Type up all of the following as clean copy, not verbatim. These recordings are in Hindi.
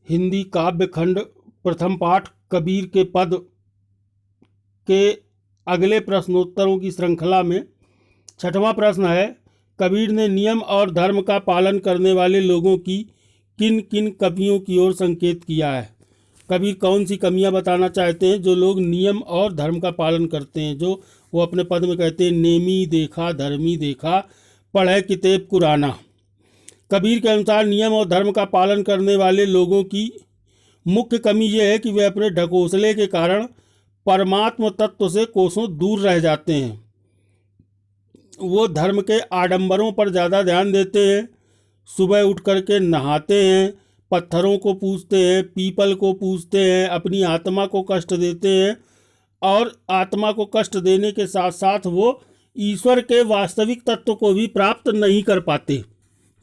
हिंदी काव्य खंड प्रथम पाठ कबीर के पद के अगले प्रश्नोत्तरों की श्रृंखला में छठवां प्रश्न है, कबीर ने नियम और धर्म का पालन करने वाले लोगों की किन किन कमियों की ओर संकेत किया है। कबीर कौन सी कमियां बताना चाहते हैं जो लोग नियम और धर्म का पालन करते हैं, जो वो अपने पद में कहते हैं, नेमी देखा धर्मी देखा पढ़े किताब कुराना। कबीर के अनुसार नियम और धर्म का पालन करने वाले लोगों की मुख्य कमी यह है कि वे अपने ढकोसले के कारण परमात्म तत्व से कोसों दूर रह जाते हैं। वो धर्म के आडंबरों पर ज़्यादा ध्यान देते हैं। सुबह उठ करके नहाते हैं, पत्थरों को पूजते हैं, पीपल को पूजते हैं, अपनी आत्मा को कष्ट देते हैं और आत्मा को कष्ट देने के साथ साथ वो ईश्वर के वास्तविक तत्व को भी प्राप्त नहीं कर पाते,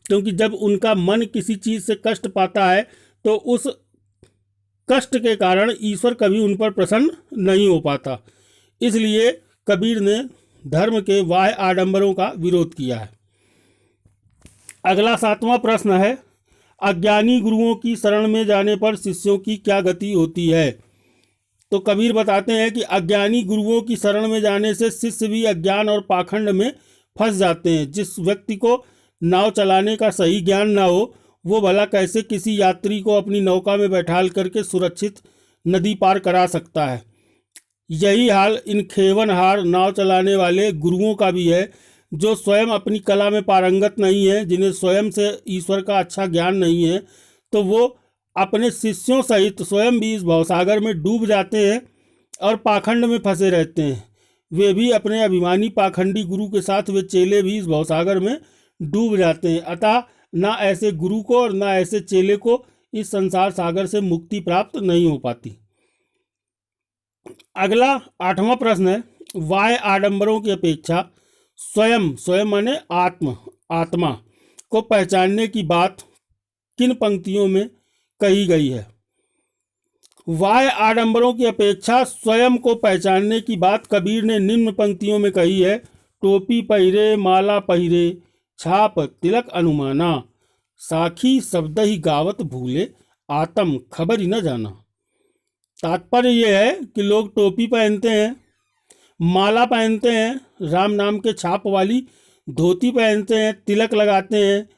क्योंकि जब उनका मन किसी चीज़ से कष्ट पाता है तो उस कष्ट के कारण ईश्वर कभी उन पर प्रसन्न नहीं हो पाता। इसलिए कबीर ने धर्म के बाह्य आडंबरों का विरोध किया है। अगला सातवां प्रश्न है, अज्ञानी गुरुओं की शरण में जाने पर शिष्यों की क्या गति होती है। तो कबीर बताते हैं कि अज्ञानी गुरुओं की शरण में जाने से शिष्य भी अज्ञान और पाखंड में फंस जाते हैं। जिस व्यक्ति को नाव चलाने का सही ज्ञान ना हो, वो भला कैसे किसी यात्री को अपनी नौका में बैठाल करके सुरक्षित नदी पार करा सकता है। यही हाल इन खेवनहार नाव चलाने वाले गुरुओं का भी है, जो स्वयं अपनी कला में पारंगत नहीं है, जिन्हें स्वयं से ईश्वर का अच्छा ज्ञान नहीं है, तो वो अपने शिष्यों सहित स्वयं भी इस भवसागर में डूब जाते हैं और पाखंड में फंसे रहते हैं। वे भी अपने अभिमानी पाखंडी गुरु के साथ वे चेले भी इस भवसागर में डूब जाते हैं। अतः ना ऐसे गुरु को और ना ऐसे चेले को इस संसार सागर से मुक्ति प्राप्त नहीं हो पाती। अगला आठवां प्रश्न है, बाह्य आडंबरों की अपेक्षा स्वयं माने आत्मा को पहचानने की बात किन पंक्तियों में कही गई है। बाह्य आडंबरों की अपेक्षा स्वयं को पहचानने की बात कबीर ने निम्न पंक्तियों में कही है। टोपी पहिरे माला पहिरे छाप तिलक अनुमाना, साखी शब्द ही गावत भूले आत्म खबर ही न जाना। तात्पर्य यह है कि लोग टोपी पहनते हैं, माला पहनते हैं, राम नाम के छाप वाली धोती पहनते हैं, तिलक लगाते हैं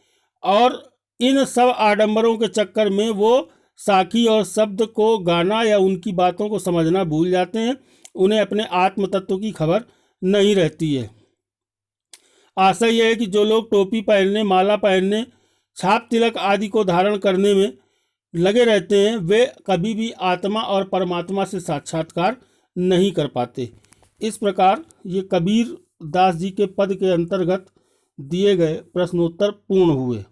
और इन सब आडंबरों के चक्कर में वो साखी और शब्द को गाना या उनकी बातों को समझना भूल जाते हैं। उन्हें अपने आत्म तत्व की खबर नहीं रहती है। आशा यह है कि जो लोग टोपी पहनने, माला पहनने, छाप तिलक आदि को धारण करने में लगे रहते हैं, वे कभी भी आत्मा और परमात्मा से साक्षात्कार नहीं कर पाते। इस प्रकार ये कबीर दास जी के पद के अंतर्गत दिए गए प्रश्नोत्तर पूर्ण हुए।